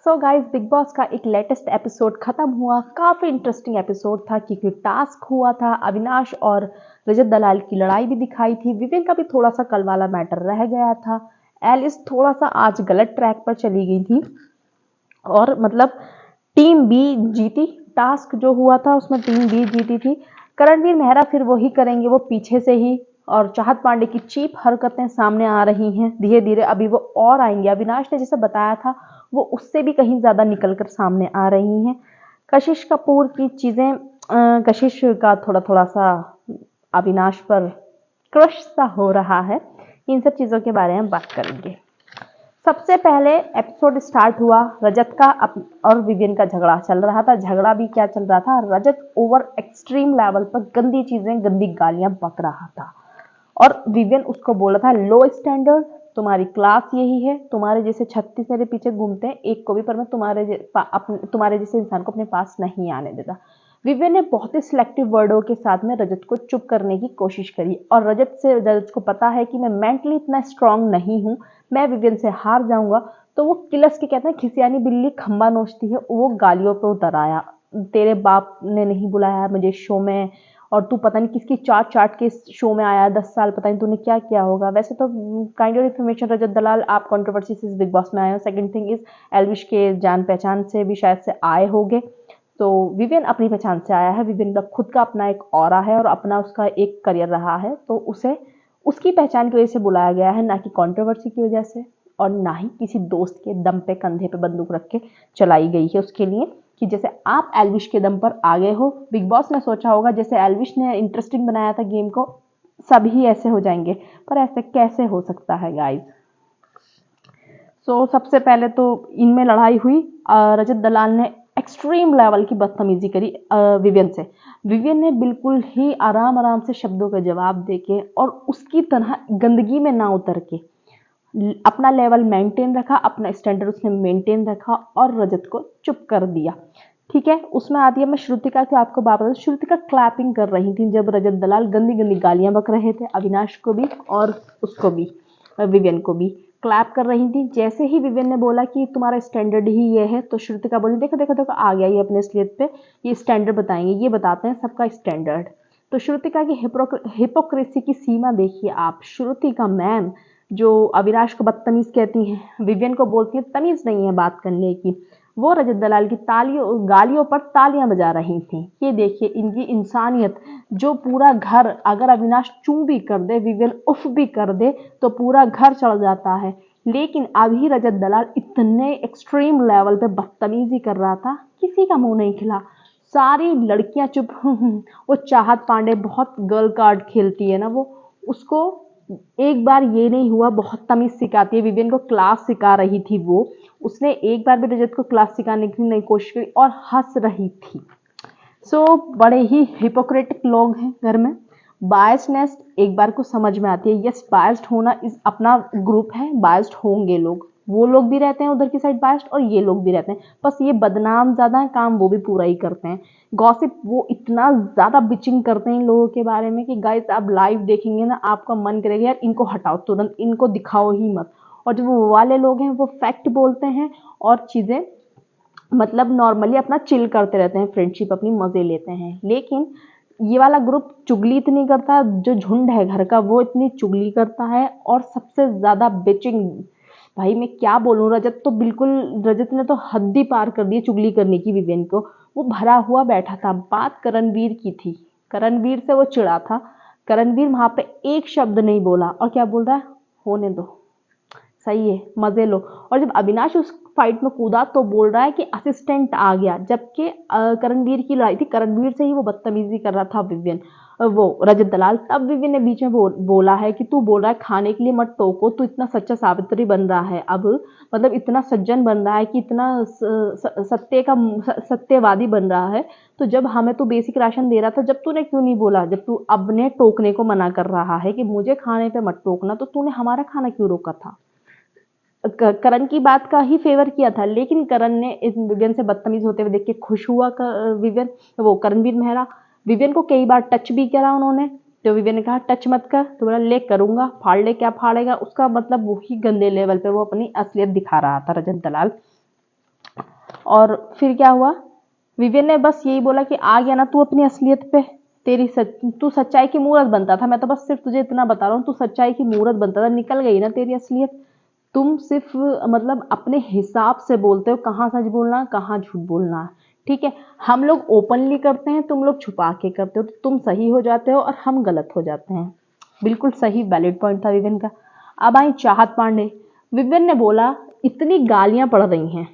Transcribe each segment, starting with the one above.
So guys, big boss का एक latest episode खत्म हुआ। काफी इंटरेस्टिंग एपिसोड था क्योंकि टास्क हुआ था। अविनाश और रजत दलाल की लड़ाई भी दिखाई थी। विवेक का भी थोड़ा सा कल वाला मैटर रह गया था। एलिस थोड़ा सा आज गलत ट्रैक पर चली गई थी और मतलब टीम बी जीती। टास्क जो हुआ था उसमें टीम बी जीती थी। करणवीर मेहरा फिर वही करेंगे, वो पीछे से ही। और चाहत पांडे की चीप हरकतें सामने आ रही हैं धीरे धीरे, अभी वो और आएंगे। अविनाश ने जैसे बताया था वो उससे भी कहीं ज्यादा निकल कर सामने आ रही हैं। कशिश कपूर की चीजें, कशिश का थोड़ा थोड़ा सा अविनाश पर क्रश सा हो रहा है। इन सब चीजों के बारे में बात करेंगे। सबसे पहले एपिसोड स्टार्ट हुआ, रजत का और विवियन का झगड़ा चल रहा था। झगड़ा भी क्या चल रहा था, रजत ओवर एक्सट्रीम लेवल पर गंदी चीजें, गंदी गालियां बक रहा था और विवियन उसको बोल रहा था लो स्टैंडर्ड, तुम्हारी क्लास यही है, तुम्हारे जैसे 36 मेरे पीछे घूमते हैं एक को भी, पर मैं तुम्हारे जैसे इंसान को अपने पास नहीं आने देता। विवियन ने बहुत ही सिलेक्टिव वर्डों के साथ में रजत को चुप करने की कोशिश करी और रजत को पता है कि मैं मेंटली इतना स्ट्रांग नहीं हूँ, मैं विवियन से हार जाऊंगा। तो वो किलस के कहते हैं खिसियानी बिल्ली खंबा नोचती है, वो गालियों पे उतर आया। तेरे बाप ने नहीं बुलाया मुझे शो में, और तू पता नहीं किसकी चाट चाट के शो में आया, 10 साल पता नहीं तूने क्या किया होगा। वैसे तो काइंड ऑफ इन्फॉर्मेशन रजत दलाल, आप कंट्रोवर्सी से बिग बॉस में आए हो। सेकंड थिंग इज एल्विश के जान पहचान से भी शायद से आए होंगे। तो विवियन अपनी पहचान से आया है। विवियन का खुद का अपना एक ऑरा है और अपना उसका एक करियर रहा है, तो उसे उसकी पहचान की वजह से बुलाया गया है, ना कि कंट्रोवर्सी की वजह से, और ना ही किसी दोस्त के दम पे कंधे पे बंदूक रख के चलाई गई है उसके लिए कि जैसे आप एल्विश के दम पर आ गए हो। बिग बॉस ने सोचा होगा जैसे एल्विश ने इंटरेस्टिंग बनाया था गेम को, सभी ऐसे हो जाएंगे, पर ऐसे कैसे हो सकता है गाइस। सबसे पहले तो इनमें लड़ाई हुई। रजत दलाल ने एक्सट्रीम लेवल की बदतमीजी करी विवियन से। विवियन ने बिल्कुल ही आराम आराम से शब्दों का जवाब देके और उसकी तरह गंदगी में ना उतर के अपना लेवल मेंटेन रखा, अपना स्टैंडर्ड उसने मेंटेन रखा और रजत को चुप कर दिया। ठीक है, उसमें आती है मैं श्रुतिका की आपको बात बता। श्रुतिका क्लैपिंग कर रही थी जब रजत दलाल गंदी गंदी गालियां बक रहे थे, अविनाश को भी और उसको भी, विवियन को भी क्लैप कर रही थी। जैसे ही विवियन ने बोला कि तुम्हारा स्टैंडर्ड ही ये है, तो श्रुतिका बोली देखो देखो देखो आ गया ये अपने स्लेट पे, ये स्टैंडर्ड बताएंगे, ये बताते हैं सबका स्टैंडर्ड। तो श्रुतिका की हिपोक्रेसी की सीमा देखिए आप। श्रुतिका मैम जो अविनाश को बदतमीज कहती हैं, विवियन को बोलती है तमीज नहीं है बात करने की, वो रजत दलाल की गालियों पर तालियां बजा रही थी। ये देखिए इनकी इंसानियत। जो पूरा घर, अगर अविनाश चू भी कर दे, विवियन उफ भी कर दे, तो पूरा घर चढ़ जाता है। लेकिन अभी रजत दलाल इतने एक्सट्रीम लेवल पे बदतमीजी कर रहा था, किसी का मुंह नहीं खिला। सारी लड़कियां चुप। वो चाहत पांडे बहुत गर्ल कार्ड खेलती है ना, वो उसको एक बार ये नहीं हुआ, बहुत तमीज सिखाती है। विवियन को क्लास सिखा रही थी वो, उसने एक बार भी रजत को क्लास सिखाने की नहीं कोशिश करी और हंस रही थी। बड़े ही हिपोक्रेटिक लोग हैं घर में। बायसनेस एक बार को समझ में आती है। यस, बायस्ड होना इस अपना ग्रुप है, बायस्ड होंगे लोग, वो लोग भी रहते हैं उधर की साइड बायस्ड और ये लोग भी रहते हैं। बस ये बदनाम ज्यादा है, काम वो भी पूरा ही करते हैं। गॉसिप वो इतना ज्यादा बिचिंग करते हैं इन लोगों के बारे में कि गाइस आप लाइव देखेंगे ना, आपका मन करेगा यार इनको हटाओ तुरंत, इनको दिखाओ ही मत। और जो वो वाले लोग हैं वो फैक्ट बोलते हैं और चीजें मतलब नॉर्मली अपना चिल करते रहते हैं, फ्रेंडशिप अपनी मजे लेते हैं। लेकिन ये वाला ग्रुप चुगली इतनी करता है, जो झुंड है घर का वो इतनी चुगली करता है और सबसे ज्यादा बिचिंग। भाई मैं क्या बोलूं, रजत ने तो हद ही पार कर दी चुगली करने की विवेन को। वो भरा हुआ बैठा था। बात करणवीर की थी, करणवीर से वो चिढ़ा था। करणवीर वहां पे एक शब्द नहीं बोला और क्या बोल रहा है, होने दो, सही है, मजे लो। और जब अविनाश उस फाइट में कूदा तो बोल रहा है कि असिस्टेंट आ गया, जबकि करणवीर की लड़ाई थी, करणवीर से ही वो बदतमीजी कर रहा था विवियन, वो रजत दलाल। तब विवियन ने बीच में बोला है कि तू बोल रहा है खाने के लिए मत टोको, तू इतना सच्चा सावित्री बन रहा है अब, मतलब इतना सज्जन बन रहा है कि इतना सत्यवादी बन रहा है, तो जब हमें तू बेसिक राशन दे रहा था, जब तूने क्यों नहीं बोला, जब तू अपने टोकने को मना कर रहा है कि मुझे खाने पे मत टोकना, तो तूने हमारा खाना क्यों रोका था। करण की बात का ही फेवर किया था, लेकिन करण ने इस विवियन से बदतमीज होते हुए देख के खुश हुआ। विवियन, वो करणवीर मेहरा, विवियन को कई बार टच भी करा उन्होंने, तो विवियन ने कहा टच मत कर, तो बोला ले करूंगा, फाड़ ले, क्या फाड़ेगा। उसका मतलब वही गंदे लेवल पे वो अपनी असलियत दिखा रहा था रजत दलाल। और फिर क्या हुआ, विवियन ने बस यही बोला कि आ गया ना तू अपनी असलियत पे, तू सच्चाई की मूरत बनता था, मैं तो बस सिर्फ तुझे इतना बता रहा हूँ, तू सच्चाई की मूरत बनता था, निकल गई ना तेरी असलियत। तुम सिर्फ मतलब अपने हिसाब से बोलते हो कहाँ सच बोलना है कहाँ झूठ बोलना है, ठीक है। हम लोग ओपनली करते हैं, तुम लोग छुपा के करते हो, तो तुम सही हो जाते हो और हम गलत हो जाते हैं। बिल्कुल सही वैलिड पॉइंट था विवियन का। अब आई चाहत पांडे। विवियन ने बोला इतनी गालियां पड़ रही हैं,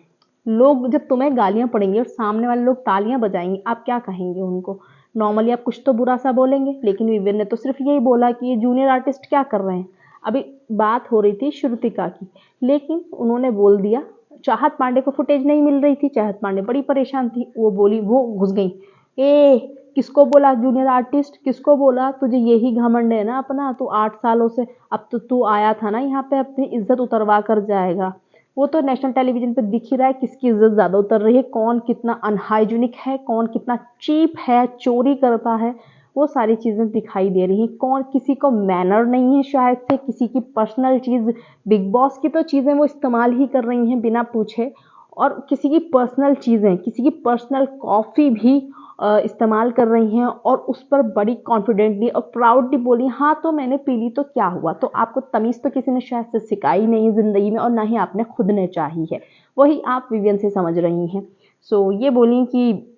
लोग जब तुम्हें गालियां पड़ेंगी और सामने वाले लोग तालियां बजाएंगे, आप क्या कहेंगे उनको? नॉर्मली आप कुछ तो बुरा सा बोलेंगे, लेकिन विवियन ने तो सिर्फ यही बोला कि ये जूनियर आर्टिस्ट क्या कर रहे हैं। अभी बात हो रही थी श्रुतिका की, लेकिन उन्होंने बोल दिया, चाहत पांडे को फुटेज नहीं मिल रही थी, चाहत पांडे बड़ी परेशान थी, वो बोली, वो घुस गई, ए किसको बोला जूनियर आर्टिस्ट, किसको बोला, तुझे यही घमंड है ना अपना, तू 8 सालों से, अब तो तू आया था ना यहाँ पे, अपनी इज्जत उतरवा कर जाएगा। वो तो नेशनल टेलीविजन पे दिख ही रहा है किसकी इज्जत ज्यादा उतर रही है, कौन कितना अनहाइजीनिक है, कौन कितना चीप है, चोरी करता है, वो सारी चीजें दिखाई दे रही हैं। कौन किसी को मैनर नहीं है शायद से, किसी की पर्सनल चीज, बिग बॉस की तो चीजें वो इस्तेमाल ही कर रही हैं बिना पूछे, और किसी की पर्सनल चीजें, किसी की पर्सनल कॉफी भी इस्तेमाल कर रही हैं, और उस पर बड़ी कॉन्फिडेंटली और प्राउडली बोली, हाँ तो मैंने पी ली तो क्या हुआ। तो आपको तमीज़ तो किसी ने शायद से सिखाई नहीं ज़िंदगी में, और ना ही आपने खुद ने चाही है, वही आप विवियन से समझ रही हैं। सो ये बोली कि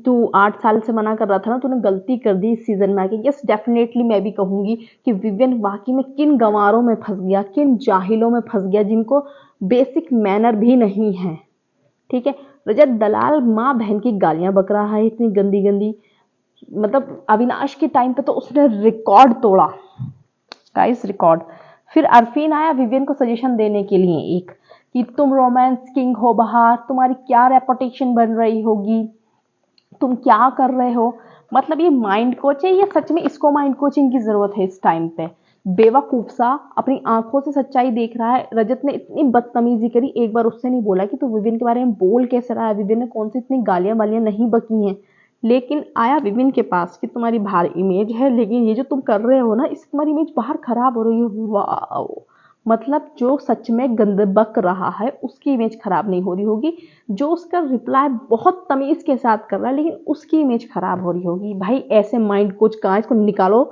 तू 8 साल से मना कर रहा था ना, तूने गलती कर दी इस सीजन में आके। यस डेफिनेटली मैं भी कहूंगी कि विवियन वाकई में किन गंवारों में फंस गया, किन जाहिलों में फंस गया, जिनको बेसिक मैनर भी नहीं है, ठीक है। रजत दलाल माँ बहन की गालियां बक रहा है इतनी गंदी गंदी, मतलब अविनाश के टाइम पे तो उसने रिकॉर्ड तोड़ा, गाइस रिकॉर्ड। फिर अरफीन आया विवियन को सजेशन देने के लिए एक, कि तुम रोमांस किंग हो बाहर, तुम्हारी क्या रेपुटेशन बन रही होगी, तुम क्या कर रहे हो। मतलब ये माइंड कोच है, या सच में इसको माइंड कोचिंग की जरूरत है इस टाइम पे। बेवकूफ सा अपनी आंखों से सच्चाई देख रहा है। रजत ने इतनी बदतमीजी करी, एक बार उससे नहीं बोला कि तू विवियन के बारे में बोल कैसे रहा है, विवियन ने कौन सी इतनी गालियां वालियां नहीं बकी हैं, लेकिन आया विवियन के पास कि तुम्हारी बाहर इमेज है, लेकिन ये जो तुम कर रहे हो ना, इससे तुम्हारी इमेज बाहर खराब हो रही है। वाह, मतलब जो सच में गंद बक रहा है उसकी इमेज खराब नहीं हो रही होगी, जो उसका रिप्लाई बहुत तमीज के साथ कर रहा है लेकिन उसकी इमेज खराब हो रही होगी। भाई ऐसे माइंड कोच कहाँ, इसको निकालो,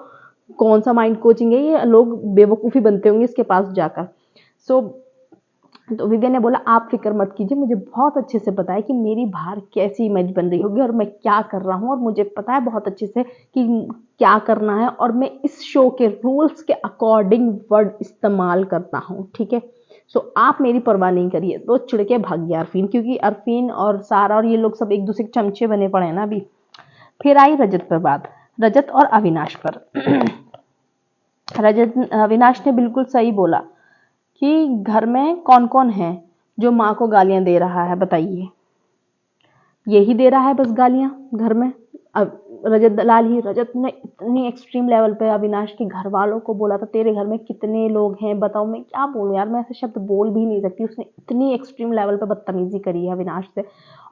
कौन सा माइंड कोचिंग है ये, लोग बेवकूफ़ी बनते होंगे इसके पास जाकर। सो तो विवियन ने बोला आप फिक्र मत कीजिए, मुझे बहुत अच्छे से पता है कि मेरी बाहर कैसी इमेज बन रही होगी और मैं क्या कर रहा हूँ, और मुझे पता है बहुत अच्छे से कि क्या करना है, और मैं इस शो के रूल्स के अकॉर्डिंग वर्ड इस्तेमाल करता हूँ, ठीक है। सो आप मेरी परवाह नहीं करिए। तो चिढ़ के भाग गया अरफीन, क्योंकि अरफीन और सारा और ये लोग सब एक दूसरे के चमचे बने पड़े हैं ना अभी। फिर आई रजत पर बात, रजत और अविनाश पर। रजत अविनाश ने बिल्कुल सही बोला कि घर में कौन कौन है जो माँ को गालियां दे रहा है, बताइए। यही दे रहा है बस गालियां घर में, अब रजत दलाल ही। रजत ने इतनी एक्सट्रीम लेवल पे अविनाश के घर वालों को बोला था, तेरे घर में कितने लोग हैं बताओ, मैं क्या बोलूं यार, मैं ऐसे शब्द बोल भी नहीं सकती। उसने इतनी एक्सट्रीम लेवल पे बदतमीजी करी है अविनाश से,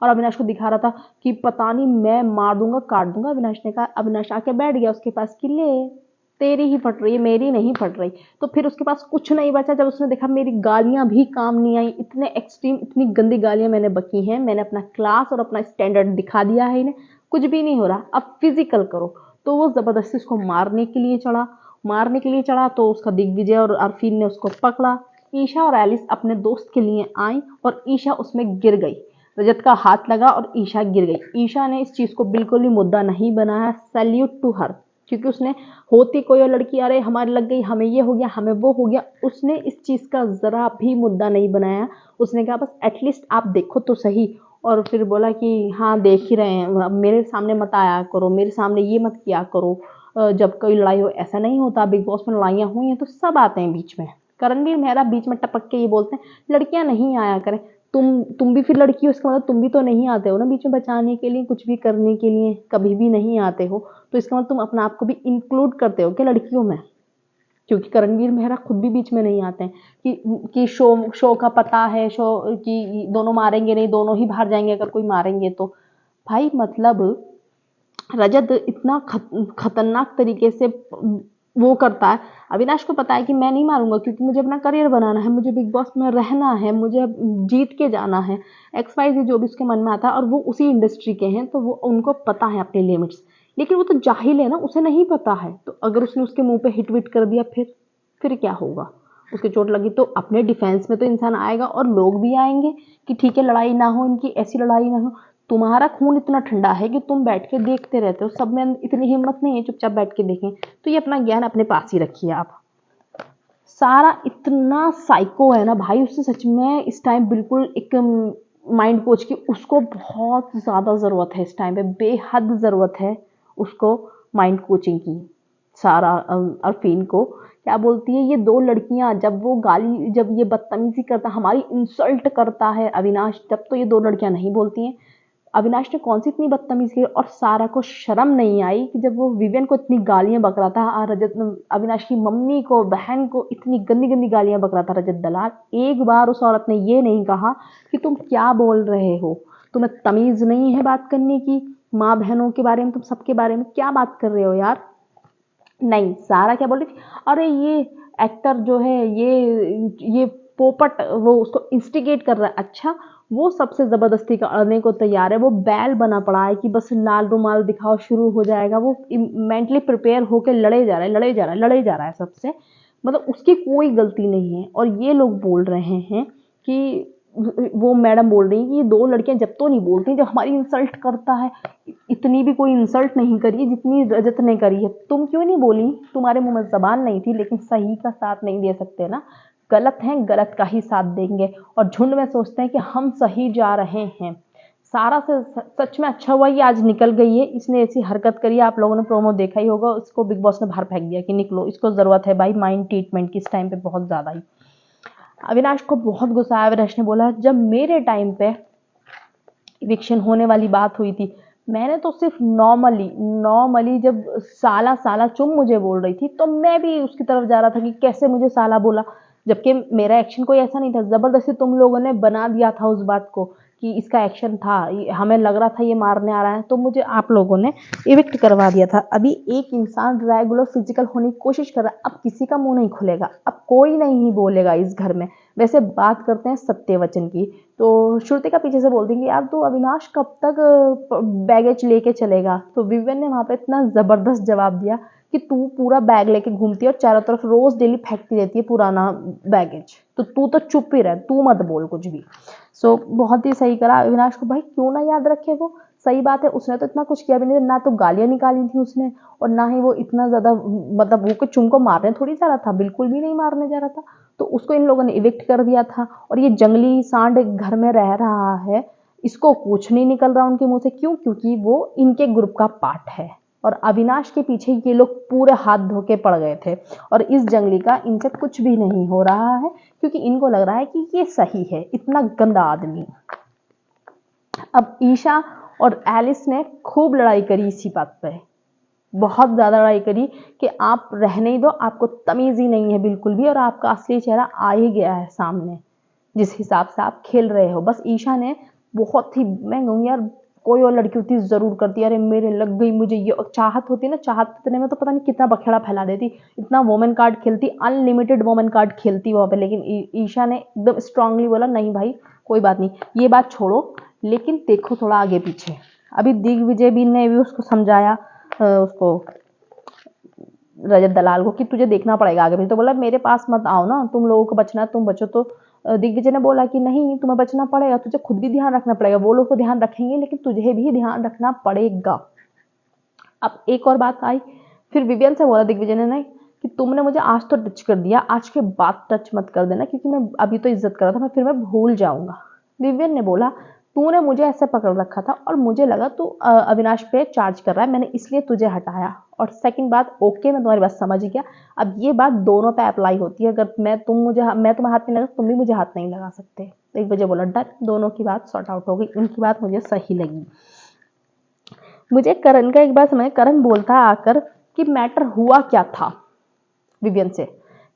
और अविनाश को दिखा रहा था कि पता नहीं मैं मार दूंगा काट दूंगा। अविनाश ने कहा, अविनाश आके बैठ गया उसके पास कि ले तेरी ही फट रही है, मेरी नहीं फट रही। तो फिर उसके पास कुछ नहीं बचा जब उसने देखा मेरी गालियां भी काम नहीं आई, इतने एक्सट्रीम इतनी गंदी गालियां मैंने बकी हैं, मैंने अपना क्लास और अपना स्टैंडर्ड दिखा दिया है इन्हें, कुछ भी नहीं हो रहा, अब फिजिकल करो। तो वो जबरदस्ती उसको मारने के लिए चढ़ा, मारने के लिए चढ़ा तो उसका दिग्विजय और अरफीन ने उसको पकड़ा। ईशा और एलिस अपने दोस्त के लिए आई और ईशा उसमें गिर गई, रजत का हाथ लगा और ईशा गिर गई। ईशा ने इस चीज को बिल्कुल भी मुद्दा नहीं बनाया, सैल्यूट टू हर, क्योंकि उसने होती कोई और लड़की अरे हमारे लग गई, हमें ये हो गया, हमें वो हो गया, उसने इस चीज का जरा भी मुद्दा नहीं बनाया। उसने कहा बस एटलीस्ट आप देखो तो सही, और फिर बोला कि हाँ देख ही रहे हैं, अब मेरे सामने मत आया करो, मेरे सामने ये मत किया करो, जब कोई लड़ाई हो ऐसा नहीं होता, बिग बॉस में लड़ाइयाँ हुई हैं तो सब आते हैं बीच में। करणवीर मेहरा बीच में टपक के ये बोलते हैं लड़कियां नहीं आया करें, तुम भी फिर लड़की हो, इसका मतलब तुम भी तो नहीं आते हो ना बीच में बचाने के लिए, कुछ भी करने के लिए कभी भी नहीं आते हो, तो इसका मतलब तुम अपना आप को भी इंक्लूड करते हो क्या लड़कियों में। क्योंकि करणवीर मेहरा खुद भी बीच में नहीं आते हैं कि शो का पता है, शो कि दोनों मारेंगे नहीं, दोनों ही बाहर जाएंगे अगर कोई मारेंगे तो। भाई मतलब रजत इतना खतरनाक तरीके से वो करता है। अविनाश को पता है कि मैं नहीं मारूंगा क्योंकि मुझे अपना करियर बनाना है, मुझे बिग बॉस में रहना है, मुझे जीत के जाना है, एक्स वाई जी जो भी उसके मन में आता है, और वो उसी इंडस्ट्री के हैं तो वो उनको पता है अपनी लिमिट्स। लेकिन वो तो जाहिल है ना, उसे नहीं पता है, तो अगर उसने उसके मुंह पे हिट विट कर दिया फिर क्या होगा? उसके चोट लगी तो अपने डिफेंस में तो इंसान आएगा और लोग भी आएंगे कि ठीक है लड़ाई ना हो, इनकी ऐसी लड़ाई ना हो। तुम्हारा खून इतना ठंडा है कि तुम बैठ के देखते रहते हो, सब में इतनी हिम्मत नहीं है चुपचाप बैठ के देखें। तो ये अपना ज्ञान अपने पास ही रखिए आप। सारा इतना साइको है ना भाई, उससे सच में इस टाइम बिल्कुल एक माइंड कोच की उसको बहुत ज़्यादा ज़रूरत है, इस टाइम पे बेहद ज़रूरत है उसको माइंड कोचिंग की। सारा अरफीन को क्या बोलती है, ये दो लड़कियां जब वो गाली, जब ये बदतमीजी करता, हमारी इंसल्ट करता है अविनाश, तब तो ये दो लड़कियां नहीं बोलती हैं। अविनाश ने कौन सी इतनी बदतमीजी की, और सारा को शर्म नहीं आई कि जब वो विवियन को इतनी गालियां बक रहा था, रजत अविनाश की मम्मी को, बहन को इतनी गंदी गंदी गालियां बक रहा था रजत दलाल, एक बार उस औरत ने ये नहीं कहा कि तुम क्या बोल रहे हो, तुम्हें तमीज नहीं है बात करने की, माँ बहनों के बारे में, तुम सबके बारे में क्या बात कर रहे हो यार। नहीं, सारा क्या बोल रही थी, अरे ये एक्टर जो है, ये पोपट वो उसको इंस्टिगेट कर रहा है। अच्छा, वो सबसे जबरदस्ती करने को तैयार है, वो बैल बना पड़ा है कि बस लाल रुमाल दिखाओ शुरू हो जाएगा, वो मेंटली प्रिपेयर होकर लड़े जा रहा है, लड़े जा रहा है, लड़े जा रहा है सबसे, मतलब उसकी कोई गलती नहीं है। और ये लोग बोल रहे हैं कि वो मैडम बोल रही है कि ये दो लड़कियां जब तो नहीं बोलती, जब हमारी इंसल्ट करता है। इतनी भी कोई इंसल्ट नहीं करी है जितनी रजत ने करी है। तुम क्यों नहीं बोली? तुम्हारे मुंह में जबान नहीं थी, लेकिन सही का साथ नहीं दे सकते ना, गलत हैं गलत का ही साथ देंगे, और झुंड में सोचते हैं कि हम सही जा रहे हैं। सारा से सच में अच्छा हुआ ये आज निकल गई है, इसने ऐसी हरकत करी है, आप लोगों ने प्रोमो देखा ही होगा, उसको बिग बॉस ने बाहर फेंक दिया कि निकलो, इसको जरूरत है भाई माइंड ट्रीटमेंट की इस टाइम पे बहुत ज्यादा ही। अविनाश को बहुत गुस्सा आया। अविनाश ने बोला जब मेरे टाइम पे इविक्शन होने वाली बात हुई थी, मैंने तो सिर्फ नॉर्मली नॉर्मली जब साला साला चुम मुझे बोल रही थी तो मैं भी उसकी तरफ जा रहा था कि कैसे मुझे साला बोला, जबकि मेरा एक्शन कोई ऐसा नहीं था, जबरदस्ती तुम लोगों ने बना दिया था उस बात को कि इसका एक्शन था, हमें लग रहा था ये मारने आ रहा है, तो मुझे आप लोगों ने इविक्ट करवा दिया था। अभी एक इंसान रेगुलर फिजिकल होने की कोशिश कर रहा है, अब किसी का मुंह नहीं खुलेगा, अब कोई नहीं बोलेगा इस घर में। वैसे बात करते हैं सत्यवचन की, तो श्रुतिका पीछे से बोलती है कि यार तू अविनाश कब तक बैगेज लेके चलेगा, तो विवियन ने वहां पे इतना जबरदस्त जवाब दिया कि तू पूरा बैग लेके घूमती है और चारों तरफ रोज डेली फेंकती रहती है पुराना बैगेज, तो तू तो चुप ही रह, तू मत बोल कुछ भी। सो बहुत ही सही करा अविनाश को, भाई क्यों ना याद रखे वो, सही बात है, उसने तो इतना कुछ किया भी नहीं, ना तो गालियां निकाली थी उसने, और ना ही वो इतना ज्यादा, मतलब वो चुम को मारने थोड़ी जा रहा था, बिल्कुल भी नहीं मारने जा रहा था, तो उसको इन लोगों ने इविक्ट कर दिया था। और ये जंगली सांड घर में रह रहा है, इसको कुछ नहीं निकल रहा उनके मुंह से, क्यों? क्योंकि वो इनके ग्रुप का पार्ट है, और अविनाश के पीछे ये लोग पूरे हाथ धो के पड़ गए थे, और इस जंगली का इनसे कुछ भी नहीं हो रहा है क्योंकि इनको लग रहा है कि ये सही है, इतना गंदा आदमी। अब ईशा और एलिस ने खूब लड़ाई करी इसी बात पे, बहुत ज्यादा लड़ाई करी कि आप रहने ही दो, आपको तमीज ही नहीं है बिल्कुल भी, और आपका असली चेहरा आ ही गया है सामने जिस हिसाब से आप खेल रहे हो। बस ईशा ने बहुत ही, मैं कहूँगी यार कोई और लड़की होती जरूर करती, अरे मेरे लग गई मुझे ये, चाहत होती ना, चाहत इतने में तो पता नहीं कितना बखेड़ा फैला देती, इतना वोमेन कार्ड खेलती, अनलिमिटेड वोमेन कार्ड खेलती वहां पे, लेकिन ईशा ने एकदम स्ट्रांगली बोला नहीं भाई कोई बात नहीं, ये बात छोड़ो, लेकिन देखो थोड़ा आगे पीछे। अभी दिग्विजय भी ने भी उसको समझाया, उसको रजत दलाल को, कि तुझे देखना पड़ेगा आगे पीछे, तो बोला मेरे पास मत आओ ना, तुम लोगों को बचना है तुम बचो, तो दिग्विजय ने बोला कि नहीं तुम्हें बचना पड़ेगा, तुझे खुद भी ध्यान रखना पड़ेगा, वो लोग तो ध्यान रखेंगे लेकिन तुझे भी ध्यान रखना पड़ेगा। अब एक और बात आई, फिर विवियन से बोला दिग्विजय ने, नहीं कि तुमने मुझे आज तो टच कर दिया, आज के बाद टच मत कर देना, क्योंकि मैं अभी तो इज्जत कर रहा था, मैं फिर मैं भूल जाऊंगा। विवियन ने बोला तूने मुझे ऐसे पकड़ रखा था और मुझे लगा तू अविनाश पे चार्ज कर रहा है, मैंने इसलिए तुझे हटाया, और सेकंड बात, ओके मैं तुम्हारी बात समझ गया, अब ये बात दोनों पे अप्लाई होती है, अगर मैं तुम्हें हाथ नहीं लगा, तुम भी मुझे हाथ नहीं लगा सकते। एक बजे बोला डन, दोनों की बात सॉर्ट आउट हो गई, उनकी बात मुझे सही लगी। मुझे करण का एक बात समझ, करण बोलता आकर कि मैटर हुआ क्या था विवियन से,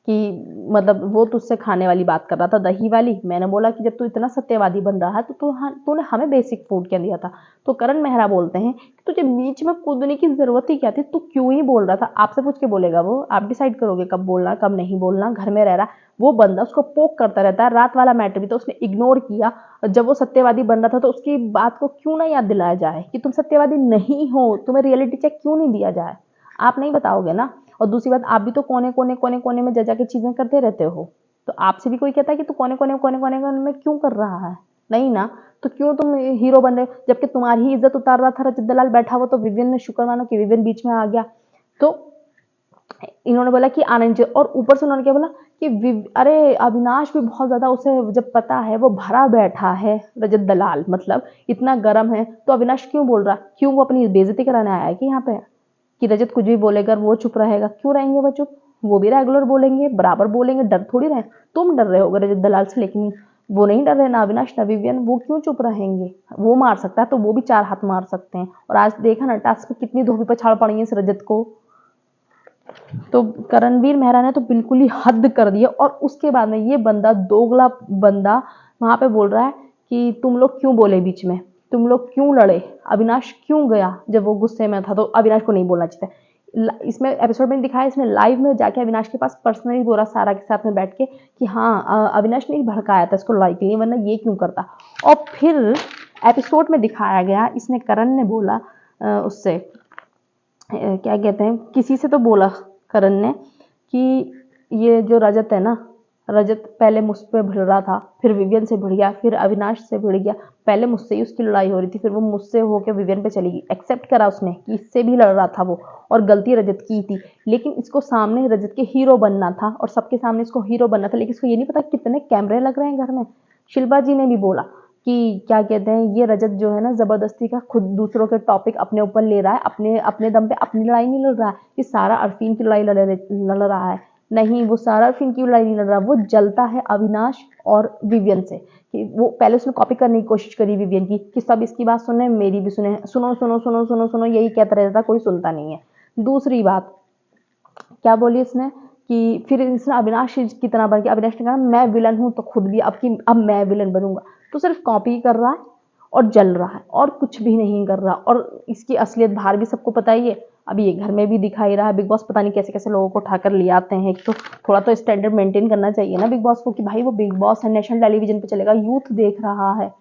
कि मतलब वो तुझसे खाने वाली बात कर रहा था, दही वाली। मैंने बोला कि जब तू इतना सत्यवादी बन रहा है तो तूने हमें बेसिक फूड क्या दिया था। तो करण मेहरा बोलते हैं कि तुझे बीच में कूदने की जरूरत ही क्या थी, तू क्यों ही बोल रहा था। आपसे पूछ के बोलेगा वो, आप डिसाइड करोगे कब बोलना कब नहीं बोलना। घर में रह रहा वो बंदा, उसको पोक करता रहता है। रात वाला मैटर भी तो उसने इग्नोर किया। जब वो सत्यवादी बन रहा था तो उसकी बात को क्यों ना याद दिलाया जाए कि तुम सत्यवादी नहीं हो, तुम्हें रियलिटी चेक क्यों नहीं दिया जाए। आप नहीं बताओगे ना। और दूसरी बात, आप भी तो कोने कोने कोने कोने में जा के चीजें करते रहते हो। तो आपसे भी कोई कहता है कि तू कोने कोने कोने कोने कोने में क्यों कर रहा है। नहीं ना। तो क्यों तुम हीरो बन रहे हो, जबकि तुम्हारी ही इज्जत उतार रहा था रजत दलाल बैठा हुआ। तो विवियन ने शुक्र मानो कि विवियन बीच में आ गया। तो इन्होंने बोला कि आना चाहिए। और ऊपर से उन्होंने क्या बोला कि अरे अविनाश भी बहुत ज्यादा, उसे जब पता है वो भरा बैठा है रजत दलाल, मतलब इतना गर्म है, तो अविनाश क्यों बोल रहा, क्यों वो अपनी बेइज्जती कराने आया है कि यहाँ पे कि रजत कुछ भी बोलेगा वो चुप रहेगा। क्यों रहेंगे वो चुप, वो भी रेगुलर बोलेंगे, बराबर बोलेंगे, डर थोड़ी रहे। तुम डर रहे होगे रजत दलाल से, लेकिन वो नहीं डर रहे ना अविनाश ना विवियन। वो क्यों चुप रहेंगे, वो मार सकता है तो वो भी 4 हाथ मार सकते हैं। और आज देखा ना टास्क में कितनी धोबी पछाड़ पड़ी है इस रजत को। तो करणवीर मेहरा ने तो बिल्कुल ही हद कर दिया। और उसके बाद में ये बंदा, दोगला बंदा, वहां पे बोल रहा है कि तुम लोग क्यों बोले बीच में, तुम लोग क्यों लड़े, अविनाश क्यों गया जब वो गुस्से में था। तो अविनाश को नहीं बोलना चाहिए। इसमें एपिसोड में दिखाया, इसमें लाइव में जाके अविनाश के पास पर्सनली बोला सारा के साथ में बैठ के कि हाँ अविनाश ने भड़काया था इसको लड़ाई के लिए, वरना ये क्यों करता। और फिर एपिसोड में दिखाया गया, इसने करण ने बोला उससे क्या कहते हैं, किसी से तो बोला करण ने कि ये जो रजत है ना, रजत पहले मुझ पे भिड़ रहा था, फिर विवियन से भिड़ गया, फिर अविनाश से भिड़ गया। पहले मुझसे ही उसकी लड़ाई हो रही थी, फिर वो मुझसे होकर विवियन पे चली गई। एक्सेप्ट करा उसने कि इससे भी लड़ रहा था वो, और गलती रजत की थी। लेकिन इसको सामने रजत के हीरो बनना था, और सबके सामने इसको हीरो बनना था। लेकिन इसको ये नहीं पता कितने कैमरे लग रहे हैं घर में। शिल्पा जी ने भी बोला कि क्या कहते हैं, ये रजत जो है ना जबरदस्ती का खुद दूसरों के टॉपिक अपने ऊपर ले रहा है, अपने अपने दम पे अपनी लड़ाई नहीं लड़ रहा है। ये सारा अरफीन की लड़ाई लड़ रहा है। नहीं, वो सारा अरफीन की लड़ाई नहीं लड़ रहा, वो जलता है अविनाश और विवियन से। कि वो पहले उसने कॉपी करने की कोशिश करी विवियन की कि सब इसकी बात सुने, मेरी भी सुने, सुनो सुनो सुनो सुनो सुनो, यही कहता रहता, कोई सुनता नहीं है। दूसरी बात क्या बोली इसने कि फिर इसने अविनाश की तरह बन के, अविनाश ने कहा मैं विलन हूं तो खुद भी अब मैं विलन बनूंगा। तो सिर्फ कॉपी कर रहा है और जल रहा है और कुछ भी नहीं कर रहा। और इसकी असलियत बाहर भी सबको पता ही है, अभी ये घर में भी दिखाई रहा है। बिग बॉस पता नहीं कैसे कैसे लोगों को उठाकर ले आते हैं। तो थोड़ा तो स्टैंडर्ड मेंटेन करना चाहिए ना बिग बॉस को, कि भाई वो बिग बॉस है, नेशनल टेलीविजन पे चलेगा, यूथ देख रहा है।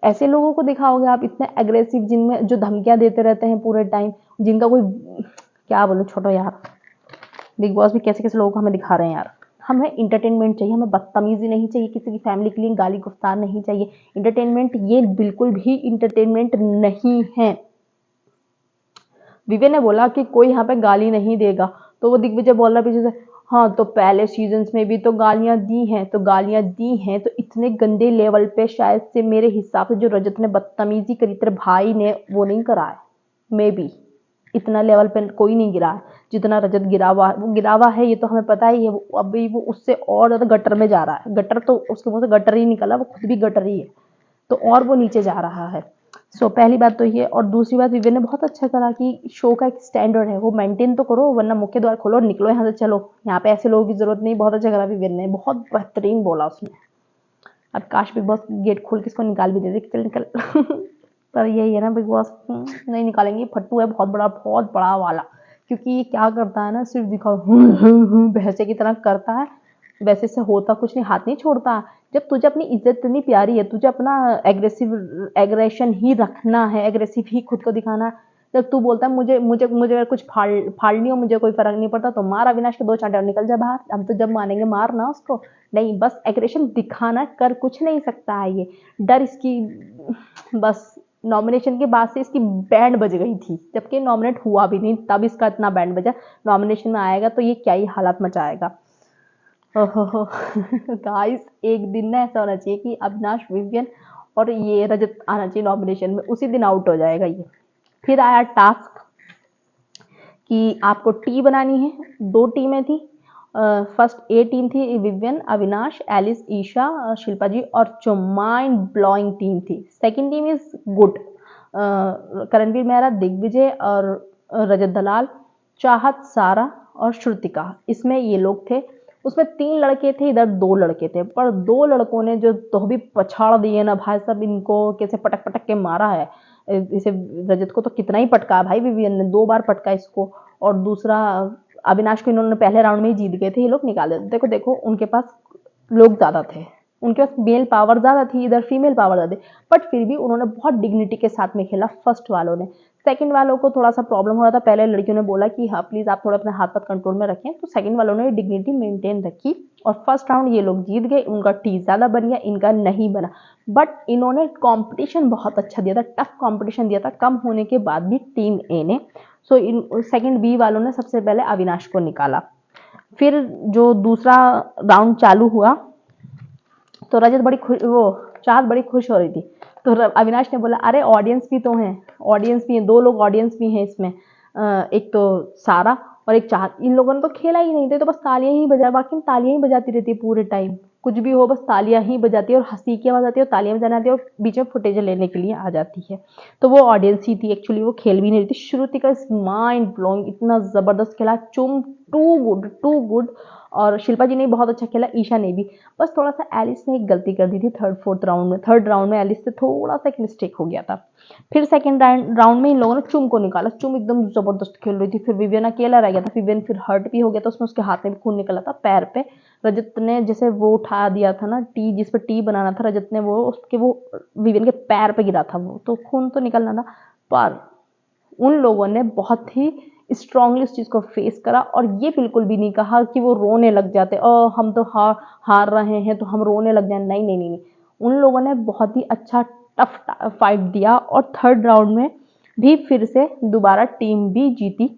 ऐसे लोगों को दिखाओगे आप इतने एग्रेसिव, जिनमें जो धमकियां देते रहते हैं पूरे टाइम, जिनका कोई, क्या बोलूं, छोड़ो यार। बिग बॉस भी कैसे कैसे लोगों को हमें दिखा रहे हैं यार। हमें इंटरटेनमेंट चाहिए, हमें बदतमीजी नहीं चाहिए, किसी की फैमिली के लिए गाली गुफ्तार नहीं चाहिए। इंटरटेनमेंट ये बिल्कुल भी इंटरटेनमेंट नहीं है। विवे ने बोला कि कोई यहाँ पे गाली नहीं देगा, तो वो दिग्विजय बोल रहा पीछे से, हाँ तो पहले सीजन्स में भी तो गालियां दी हैं, तो गालियां दी हैं तो इतने गंदे लेवल पे शायद से मेरे हिसाब से जो रजत ने बदतमीजी करी तेरे भाई ने वो नहीं करा है। मे बी इतना लेवल पे कोई नहीं गिरा है जितना रजत गिरा हुआ है। वो गिरा हुआ है ये तो हमें पता ही है। अभी वो उससे और ज्यादा गटर में जा रहा है। गटर तो उसके मुंह से गटर ही निकला, वो खुद भी गटर ही है, तो और वो नीचे जा रहा है। सो पहली बात तो ये। और दूसरी बात, विवेक ने बहुत अच्छा करा कि शो का एक स्टैंडर्ड है वो मेंटेन तो करो, वरना मुख्य द्वार खोलो और निकलो यहाँ से, चलो यहाँ पे ऐसे लोगों की जरूरत नहीं। बहुत अच्छा करा विवेक ने, बहुत बेहतरीन बोला उसने। अब काश बिग बॉस गेट खोल के इसको निकाल भी दे दे, चल निकल पर यही है ना, बिग बॉस नहीं निकालेंगे। फट्टू है बहुत बड़ा वाला, क्योंकि ये क्या करता है ना, सिर्फ दिखाओ भैंसे की तरह करता है, वैसे से होता कुछ नहीं, हाथ नहीं छोड़ता। जब तुझे अपनी इज्जत इतनी प्यारी है, तुझे अपना एग्रेशन ही रखना है, एग्रेसिव ही खुद को दिखाना है, जब तू बोलता है मुझे मुझे मुझे अगर कुछ फाड़नी हो, मुझे कोई फर्क नहीं पड़ता, तो मार अविनाश के 2 चांटे और निकल जा बाहर। हम तो जब मानेंगे मार ना उसको, नहीं बस एग्रेशन दिखाना, कर कुछ नहीं सकता है ये। डर इसकी बस नॉमिनेशन के बाद से इसकी बैंड बज गई थी, जबकि नॉमिनेट हुआ भी नहीं तब इसका इतना बैंड बजा। नॉमिनेशन में आएगा तो ये क्या ही हालत मचाएगा। ओहो गाइस, एक दिन ना ऐसा होना चाहिए कि अविनाश, विवियन और ये रजत आना चाहिए नॉमिनेशन में, उसी दिन आउट हो जाएगा ये। फिर आया टास्क कि आपको टी बनानी है। 2 टीमें थी। फर्स्ट ए टीम थी विवियन, अविनाश, एलिस, ईशा, शिल्पा जी, और जो माइंड ब्लोइंग टीम थी second team is good, Karanveer Mehra, Digvijay और रजत दलाल, चाहत, सारा और श्रुतिका, इसमें ये लोग थे। उसमें 3 लड़के थे, इधर 2 लड़के थे, पर 2 लड़कों ने जो तो भी पछाड़ दिए ना भाई साहब, इनको कैसे पटक पटक के मारा है। इसे रजत को तो कितना ही पटका भाई, विवियन ने 2 बार पटका इसको। और दूसरा अविनाश को इन्होंने पहले राउंड में ही जीत गए थे ये लोग, निकाले। देखो देखो उनके पास लोग ज्यादा थे, उनके पास मेल पावर ज्यादा थी, इधर फीमेल पावर ज्यादा थी, बट फिर भी उन्होंने बहुत डिग्निटी के साथ में खेला फर्स्ट वालों ने। सेकंड वालों को थोड़ा सा प्रॉब्लम हो रहा था, पहले लड़कियों ने बोला कि हाँ प्लीज आप थोड़ा अपने हाथ पर कंट्रोल में रखें, तो सेकंड वालों ने डिग्निटी मेंटेन रखी और फर्स्ट राउंड ये लोग जीत गए। उनका टी ज्यादा बन गया, इनका नहीं बना, बट इन्होंने कंपटीशन बहुत अच्छा दिया था, टफ कंपटीशन दिया था, कम होने के बाद भी टीम ए ने। सो इन सेकंड बी वालों ने सबसे पहले अविनाश को निकाला। फिर जो दूसरा राउंड चालू हुआ तो रजत बड़ी खुश, वो चाहत बड़ी खुश हो रही थी, तो अविनाश ने बोला अरे ऑडियंस भी तो हैं, ऑडियंस भी हैं, 2 लोग ऑडियंस भी हैं इसमें, एक तो सारा और एक चाहत। इन लोगों ने तो खेला ही नहीं थे, तो बस तालियां ही बजा, बाकी तालियां ही बजाती रहती है पूरे टाइम, कुछ भी हो बस तालियां ही बजाती है और हंसी की आवाज आती है और तालियां बजाना आती है और बीच में फुटेज लेने के लिए आ जाती है। तो वो ऑडियंस ही थी एक्चुअली, वो खेल भी नहीं रही थी। श्रुति का माइंड ब्लोइंग, इतना जबरदस्त खेला, चुम टू गुड। और शिल्पा जी ने बहुत अच्छा खेला, ईशा ने भी। बस थोड़ा सा एलिस ने एक गलती कर दी थी थर्ड राउंड में एलिस से थोड़ा सा एक मिस्टेक हो गया था। फिर सेकंड राउंड में इन लोगों ने चुम को निकाला, चुम एकदम जबरदस्त खेल रही थी। फिर विवियन अकेला रह गया था, विवियन फिर हर्ट भी हो गया था, उसमें उसके हाथ में भी खून निकला था पैर पे। रजत ने जैसे वो उठा दिया था ना टी, जिस पर टी बनाना था, रजत ने वो विवियन के पैर पे गिरा था, वो तो खून तो निकलना था। पर उन लोगों ने बहुत ही स्ट्रांगली उस चीज को फेस करा और ये बिल्कुल भी नहीं कहा कि वो रोने लग जाते, हम तो हार रहे हैं तो हम रोने लग जाए। नहीं नहीं नहीं, उन लोगों ने बहुत ही अच्छा टफ फाइट दिया और थर्ड राउंड में भी फिर से दोबारा टीम भी जीती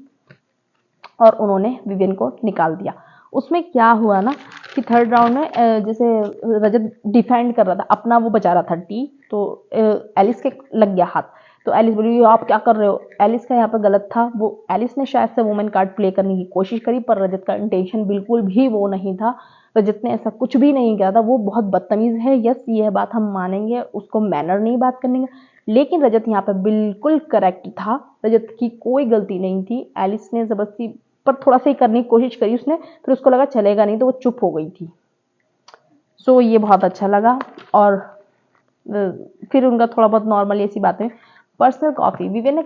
और उन्होंने विवियन को निकाल दिया। उसमें क्या हुआ ना कि थर्ड राउंड में जैसे रजत डिफेंड कर रहा था अपना, वो बचा रहा था टी, तो एलिस के लग गया हाथ, तो एलिस बोली आप क्या कर रहे हो। एलिस का यहाँ पे गलत था, वो एलिस ने शायद से वुमेन कार्ड प्ले करने की कोशिश करी, पर रजत का इंटेंशन बिल्कुल भी वो नहीं था। रजत ने ऐसा कुछ भी नहीं किया था, वो बहुत बदतमीज है, यस ये बात हम मानेंगे, उसको मैनर नहीं बात करने का, लेकिन रजत यहाँ पे बिल्कुल करेक्ट था, रजत की कोई गलती नहीं थी। एलिस ने जबरदस्ती पर थोड़ा सा ही करने की कोशिश करी उसने, फिर उसको लगा चलेगा नहीं तो वो चुप हो गई थी। सो ये बहुत अच्छा लगा। और फिर उनका थोड़ा बहुत नॉर्मल ऐसी बातें। पर्सनल कॉफी, विवियन ने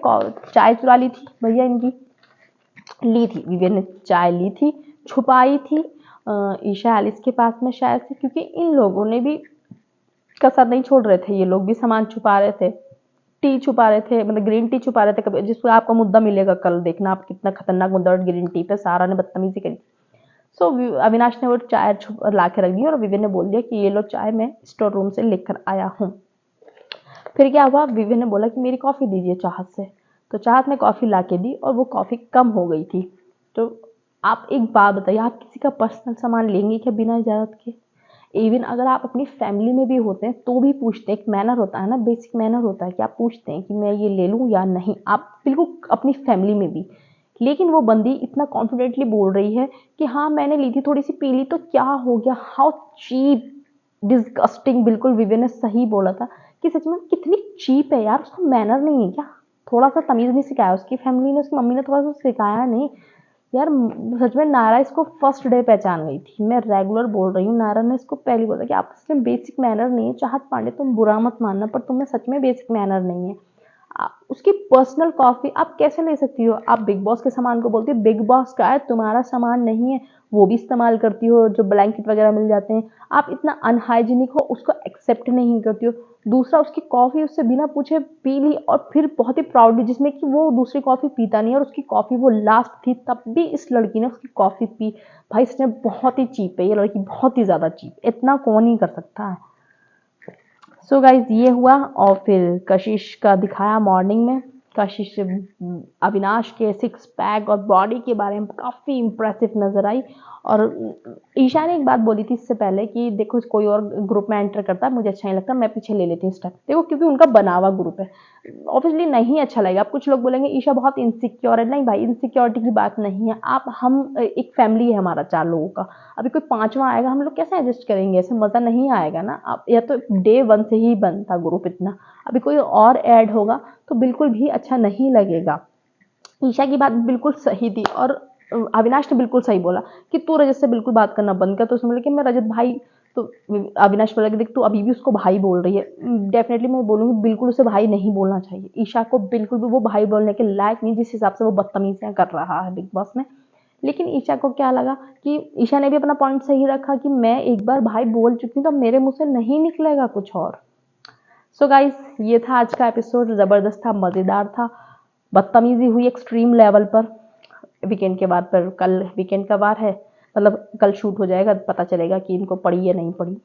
चाय चुरा ली थी भैया इनकी, ली थी विवियन ने चाय ली थी, छुपाई थी ईशा एलिस के पास में शायद से, क्योंकि इन लोगों ने भी कसर नहीं छोड़ रहे थे, ये लोग भी सामान छुपा रहे थे, टी छुपा रहे थे, मतलब ग्रीन टी छुपा रहे थे। कभी जिस पर आपको मुद्दा मिलेगा कल देखना आप, कितना खतरनाक मुद्दा ग्रीन टी पे सारा ने बदतमीजी करी। सो अविनाश ने वो चाय ला के रख दी और विवियन ने बोल दिया कि ये लो चाय मैं स्टोर रूम से लेकर आया हूँ। फिर क्या हुआ, विवियन ने बोला कि मेरी कॉफी दीजिए चाहत से, तो चाहत ने कॉफी ला के दी और वो कॉफी कम हो गई थी। तो आप एक बात बताइए, आप किसी का पर्सनल सामान लेंगे क्या बिना इजाजत के? इवन अगर आप अपनी फैमिली में भी होते हैं तो भी पूछते हैं, एक मैनर होता है ना, बेसिक मैनर होता है कि आप पूछते हैं कि मैं ये ले लूं या नहीं, आप बिल्कुल अपनी फैमिली में भी। लेकिन वो बंदी इतना कॉन्फिडेंटली बोल रही है कि हाँ मैंने ली थी, थोड़ी सी पी ली तो क्या हो गया, हाउ चीप, डिस्गस्टिंग। बिल्कुल विवियन ने सही बोला था कि सच में कितनी चीप है यार, उसको मैनर नहीं है क्या, थोड़ा सा तमीज नहीं सिखाया उसकी फैमिली ने, उसकी मम्मी ने थोड़ा सा सिखाया नहीं यार। सच में नायरा इसको फर्स्ट डे पहचान गई थी, मैं रेगुलर बोल रही हूँ, नायरा ने इसको पहले बोला कि आप इसमें बेसिक मैनर नहीं है। चाहत पांडे तुम बुरा मत मानना, पर तुम्हें सच में बेसिक मैनर नहीं है। उसकी पर्सनल कॉफी आप कैसे ले सकती हो? आप बिग बॉस के सामान को बोलती हो बिग बॉस का है, तुम्हारा सामान नहीं है, वो भी इस्तेमाल करती हो, जो ब्लैंकेट वगैरह मिल जाते हैं, आप इतना अनहाइजीनिक हो उसको एक्सेप्ट नहीं करती हो। दूसरा, उसकी कॉफी उससे बिना पूछे पी ली और फिर बहुत ही प्राउडली, जिसमें कि वो दूसरी कॉफी पीता नहीं है और उसकी कॉफी वो लास्ट थी, तब भी इस लड़की ने उसकी कॉफी पी। भाई इसने बहुत ही चीप है ये लड़की, बहुत ही ज्यादा चीप, इतना कौन ही कर सकता है। सो गाइज ये हुआ। और फिर कशिश का दिखाया मॉर्निंग में, कशिश अविनाश के 6 पैक और बॉडी के बारे में काफ़ी इम्प्रेसिव नजर आई। और ईशा ने एक बात बोली थी इससे पहले कि देखो कोई और ग्रुप में एंटर करता है मुझे अच्छा नहीं लगता, मैं पीछे ले लेती हूँ स्टेप, देखो क्योंकि उनका बना हुआ ग्रुप है, ऑब्वियसली नहीं अच्छा लगेगा। अब कुछ लोग बोलेंगे ईशा बहुत इनसिक्योर है, नहीं भाई इनसिक्योरिटी की बात नहीं है। आप हम एक फैमिली है हमारा 4 लोगों का, अभी कोई 5वां आएगा हम लोग कैसे एडजस्ट करेंगे, ऐसे मज़ा नहीं आएगा ना। आप या तो डे 1 से ही बनता ग्रुप इतना, अभी कोई और ऐड होगा तो बिल्कुल भी अच्छा नहीं लगेगा। ईशा की बात बिल्कुल सही थी। और अविनाश ने बिल्कुल सही बोला कि तू रजत से बिल्कुल बात करना बंद कर। तो उसने बोला कि मैं रजत भाई, तो अविनाश बोला कि देख तू अभी भी उसको भाई बोल रही है। डेफिनेटली मैं बोलूँगी बिल्कुल उसे भाई नहीं बोलना चाहिए। ईशा को बिल्कुल भी वो भाई बोलने के लायक नहीं, जिस हिसाब से वो बदतमीजियाँ कर रहा है बिग बॉस में। लेकिन ईशा को क्या लगा कि ईशा ने भी अपना पॉइंट सही रखा कि मैं एक बार भाई बोल चुकी हूँ तो मेरे मुंह से नहीं निकलेगा कुछ और। सो गाइस, ये था आज का एपिसोड। ज़बरदस्त था, मज़ेदार था, बदतमीजी हुई एक्सट्रीम लेवल पर। वीकेंड के बाद पर कल वीकेंड का वार है, मतलब कल शूट हो जाएगा, पता चलेगा कि इनको पड़ी या नहीं पड़ी।